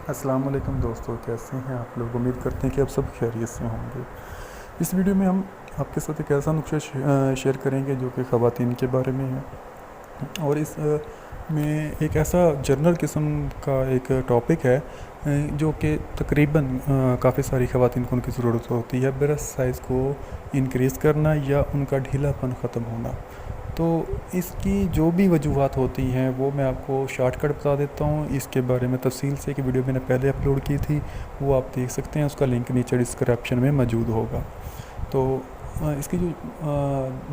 अस्सलाम वालेकुम दोस्तों, कैसे हैं आप लोग। उम्मीद करते हैं कि आप सब खैरियत से होंगे। इस वीडियो में हम आपके साथ एक ऐसा नुस्खा शेयर करेंगे जो कि ख़वातीन के बारे में है। और इस में एक ऐसा जनरल किस्म का एक टॉपिक है जो कि तकरीबन काफ़ी सारी ख़वातीन को उनकी ज़रूरत होती है। ब्रेस्ट साइज़ को इंक्रीज़ करना या उनका ढीलापन ख़त्म होना। तो इसकी जो भी वजूहात होती हैं वो मैं आपको शॉर्टकट बता देता हूँ। इसके बारे में तफसील से एक वीडियो मैंने पहले अपलोड की थी, वो आप देख सकते हैं। उसका लिंक नीचे डिस्क्रिप्शन में मौजूद होगा। तो इसकी जो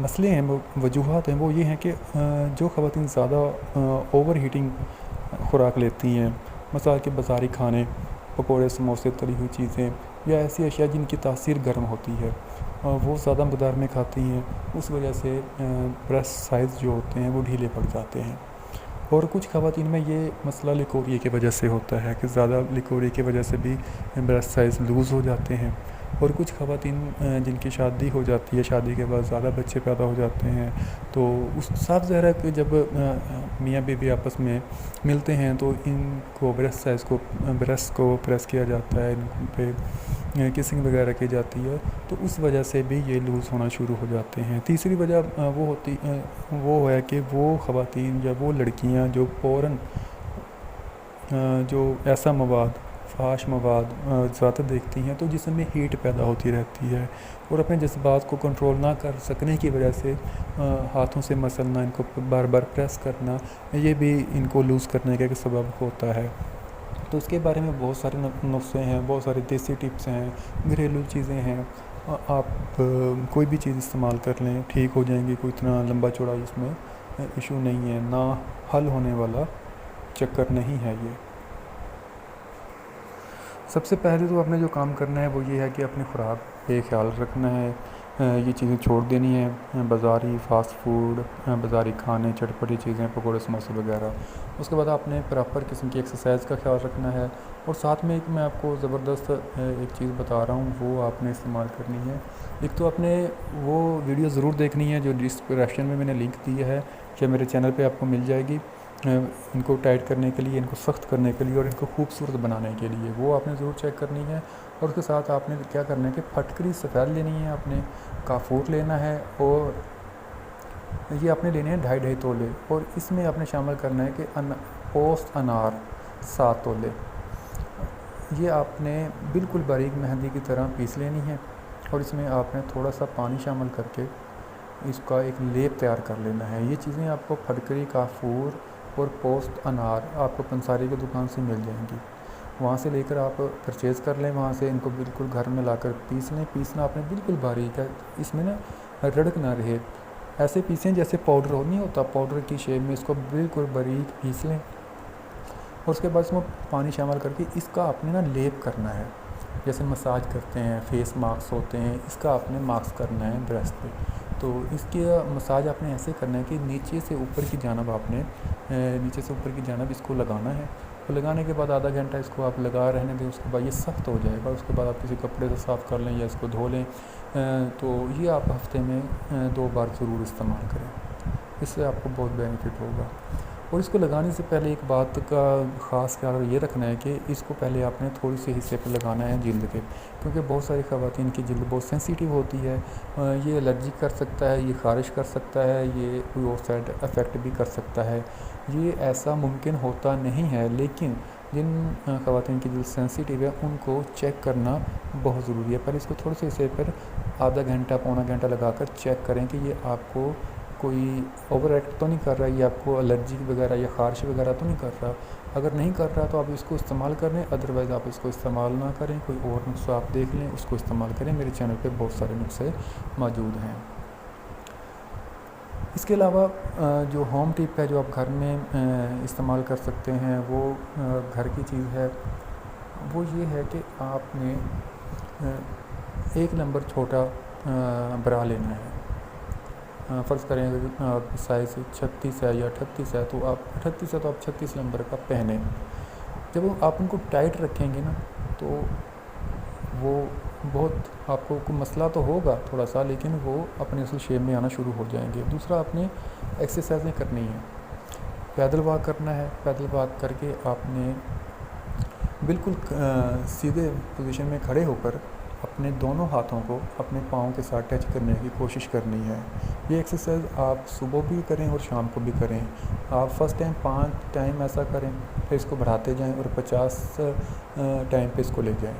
मसले हैं, वो वजूहात हैं, वो ये हैं कि जो ख़वातीन ज़्यादा ओवर हीटिंग खुराक लेती हैं, मसाल के बाज़ारी खाने, पकोड़े, समोसे, तली हुई चीज़ें या ऐसी अशिया जिनकी तासीर गर्म होती है, वो ज़्यादा मकदार में खाती हैं, उस वजह से ब्रेस्ट साइज़ जो होते हैं वो ढीले पड़ जाते हैं। और कुछ ख़वातीन में ये मसला लिकोरिया की वजह से होता है कि ज़्यादा लिकोरिया की वजह से भी ब्रेस्ट साइज़ लूज़ हो जाते हैं। और कुछ ख़वातीन जिनकी शादी हो जाती है, शादी के बाद ज़्यादा बच्चे पैदा हो जाते हैं, तो उस साफ ज़ाहिर है कि जब मियाँ बीवी आपस में मिलते हैं तो इनको ब्रेस्ट को प्रेस किया जाता है, इन पे किसिंग वगैरह की जाती है, तो उस वजह से भी ये लूज़ होना शुरू हो जाते हैं। तीसरी वजह वो है कि वो ख़वातीन या वो लड़कियां जो फ़ौरन जो ऐसा मवाद, फ़ाश मवाद ज़्यादा देखती हैं, तो जिसमें हीट पैदा होती रहती है और अपने जज्बात को कंट्रोल ना कर सकने की वजह से हाथों से मसलना, इनको बार बार प्रेस करना, ये भी इनको लूज़ करने का एक सबब होता है। तो उसके बारे में बहुत सारे नुस्खे हैं, बहुत सारे देसी टिप्स हैं, घरेलू चीज़ें हैं। आप कोई भी चीज़ इस्तेमाल कर लें, ठीक हो जाएंगी। कोई इतना लंबा चौड़ा इसमें इशू नहीं है, ना हल होने वाला चक्कर नहीं है ये। सबसे पहले तो आपने जो काम करना है वो ये है कि अपनी खुराक पे ख्याल रखना है। ये चीज़ें छोड़ देनी है, बाज़ारी फ़ास्ट फूड, बाज़ारी खाने, चटपटी चीज़ें, पकौड़े, समोसे वगैरह। उसके बाद आपने प्रॉपर किस्म की एक्सरसाइज का ख्याल रखना है। और साथ में एक मैं आपको ज़बरदस्त एक चीज़ बता रहा हूँ, वो आपने इस्तेमाल करनी है। एक तो आपने वो वीडियो ज़रूर देखनी है जो डिस्क्रिप्शन में मैंने लिंक दी है, कि मेरे चैनल पे आपको मिल जाएगी। इनको टाइट करने के लिए, इनको सख्त करने के लिए और इनको खूबसूरत बनाने के लिए, वो आपने ज़रूर चेक करनी है। और उसके साथ आपने क्या करना है कि फटकरी सफ़ेद लेनी है, आपने काफूर लेना है, और ये आपने लेने हैं 2.5 तोले। और इसमें आपने शामिल करना है कि पोस्त अनार 7 तोले। ये आपने बिल्कुल बारीक मेहंदी की तरह पीस लेनी है। और इसमें आपने थोड़ा सा पानी शामिल करके इसका एक लेप तैयार कर लेना है। ये चीज़ें आपको फटकरी, काफूर और पोस्त अनार आपको पंसारी की दुकान से मिल जाएंगी, वहाँ से लेकर आप परचेज़ कर लें। वहाँ से इनको बिल्कुल घर में लाकर पीस लें। पीसना आपने बिल्कुल बारीक है, इसमें ना रड़क ना रहे, ऐसे पीसें जैसे पाउडर हो नहीं होता, पाउडर की शेप में इसको बिल्कुल बारीक पीस लें। और उसके बाद इसमें पानी शामिल करके इसका आपने ना लेप करना है, जैसे मसाज करते हैं, फेस मास्क होते हैं, इसका आपने मास्क करना है ब्रेस्ट पे। तो इसके मसाज आपने ऐसे करना है कि नीचे से ऊपर की जानब आपने इसको लगाना है। तो लगाने के बाद आधा घंटा इसको आप लगा रहने दें। उसके बाद ये सख्त हो जाएगा। उसके बाद आप किसी कपड़े से साफ़ कर लें या इसको धो लें। तो ये आप हफ्ते में 2 बार ज़रूर इस्तेमाल करें, इससे आपको बहुत बेनिफिट होगा। और इसको लगाने से पहले एक बात का ख़ास ख्याल ये रखना है कि इसको पहले आपने थोड़ी सी हिस्से पे लगाना है जिल्द के, क्योंकि बहुत सारी ख़वातीन की जिल्द बहुत सेंसिटिव होती है। ये एलर्जी कर सकता है, ये ख़ारिश कर सकता है, ये कोई और साइड इफ़ेक्ट भी कर सकता है। ये ऐसा मुमकिन होता नहीं है, लेकिन जिन ख़वातीन की जिल्द सेंसिटिव है उनको चेक करना बहुत ज़रूरी है। पहले इसको थोड़े से हिस्से पर आधा घंटा, पौना घंटा लगा कर चेक करें कि ये आपको कोई ओवर एक्ट तो नहीं कर रहा है, ये आपको एलर्जी वगैरह या ख़ारिश वगैरह तो नहीं कर रहा। अगर नहीं कर रहा तो आप इसको इस्तेमाल कर लें, अदरवाइज़ आप इसको इस्तेमाल ना करें। कोई और नुस्खा आप देख लें, उसको इस्तेमाल करें। मेरे चैनल पे बहुत सारे नुस्खे मौजूद हैं। इसके अलावा जो होम टिप है जो आप घर में इस्तेमाल कर सकते हैं, वो घर की चीज़ है। वो ये है कि आपने 1 नंबर छोटा ब्रा लेना है। फ़र्ज़ करें अगर साइज़ 36 है या 38 है, तो आप 38 है तो आप 36 नंबर का पहने। जब आप उनको टाइट रखेंगे ना, तो वो बहुत आपको कोई मसला तो होगा थोड़ा सा, लेकिन वो अपने उस शेप में आना शुरू हो जाएंगे। दूसरा, आपने एक्सरसाइजें करनी है, पैदल वॉक करना है। पैदल वॉक करके आपने बिल्कुल सीधे पोजीशन में खड़े होकर अपने दोनों हाथों को अपने पाँव के साथ टच करने की कोशिश करनी है। ये एक्सरसाइज आप सुबह भी करें और शाम को भी करें। आप फर्स्ट टाइम 5 टाइम ऐसा करें, फिर इसको बढ़ाते जाएं और 50 टाइम पे इसको ले जाएं।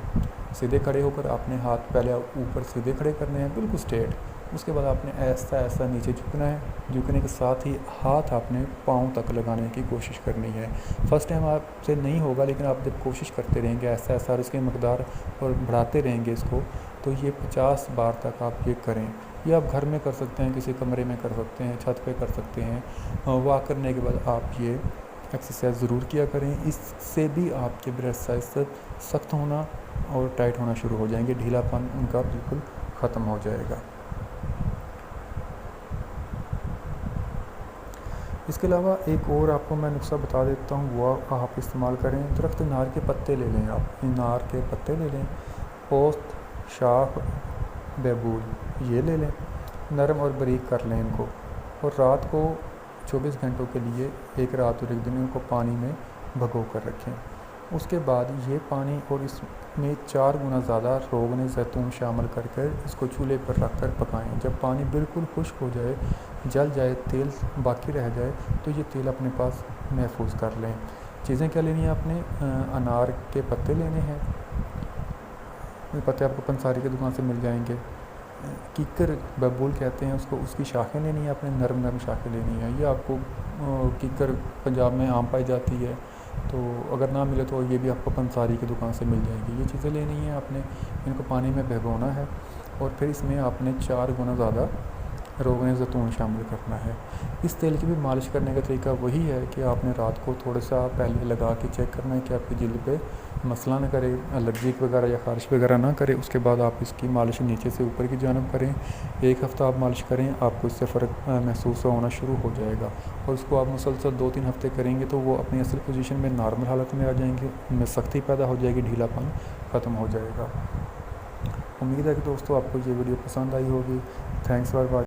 सीधे खड़े होकर आपने हाथ पहले ऊपर सीधे खड़े करने हैं, बिल्कुल स्ट्रेट। उसके बाद आपने ऐसा ऐसा नीचे झुकना है। झुकने के साथ ही हाथ आपने पाँव तक लगाने की कोशिश करनी है। फर्स्ट टाइम आपसे नहीं होगा, लेकिन आप जब कोशिश करते रहेंगे ऐसा ऐसा और इसकी मकदार और बढ़ाते रहेंगे इसको, तो ये 50 बार तक आप ये करें। ये आप घर में कर सकते हैं, किसी कमरे में कर सकते हैं, छत पे कर सकते हैं। वॉक करने के बाद आप ये एक्सरसाइज ज़रूर किया करें। इससे भी आपके ब्रेस्ट साइज सख्त होना और टाइट होना शुरू हो जाएंगे, ढीलापन उनका बिल्कुल ख़त्म हो जाएगा। इसके अलावा एक और आपको मैं नुस्खा बता देता हूँ, वो आप इस्तेमाल करें। दरख्त नार के पत्ते ले लें, आप नार के पत्ते ले लें, पोस्त, शाख, बैबूल ये ले लें, नरम और बारीक कर लें इनको, और रात को 24 घंटों के लिए, एक रात और एक दिन इनको पानी में भिगो कर रखें। उसके बाद ये पानी और इसमें 4 गुना ज़्यादा रोगन ज़ैतून शामिल करके इसको चूल्हे पर रख कर पकाएँ। जब पानी बिल्कुल खुश्क हो जाए, जल जाए, तेल बाकी रह जाए, तो ये तेल अपने पास महफूज कर लें। चीज़ें क्या लेनी है आपने? अनार के पत्ते लेने हैं, ये पत्ते आपको पंसारी की दुकान से मिल जाएंगे। कीकर बबूल कहते हैं उसको, उसकी शाखें लेनी है आपने, नरम नरम शाखें लेनी है। ये आपको कीकर पंजाब में आम पाई जाती है, तो अगर ना मिले तो ये भी आपको पंसारी की दुकान से मिल जाएगी। ये चीज़ें लेनी है आपने, इनको पानी में भिगोना है और फिर इसमें आपने 4 गुना ज़्यादा रोगन ज़ैतून शामिल करना है। इस तेल की भी मालिश करने का तरीका वही है कि आपने रात को थोड़ा सा पहले लगा के चेक करना है कि आपकी जल्द पे मसला ना करे, एलर्जिक वगैरह या ख़ारिश वगैरह ना करे। उसके बाद आप इसकी मालिश नीचे से ऊपर की जानब करें। 1 हफ़्ता आप मालिश करें, आपको इससे फ़र्क महसूस होना शुरू हो जाएगा। और उसको आप मुसलसल 2-3 हफ़्ते करेंगे तो वो अपनी असल पोजीशन में नॉर्मल हालत में आ जाएंगे, उनमें सख्ती पैदा हो जाएगी, ढीलापन ख़त्म हो जाएगा। उम्मीद है कि दोस्तों आपको ये वीडियो पसंद आई होगी। Thanks for watching.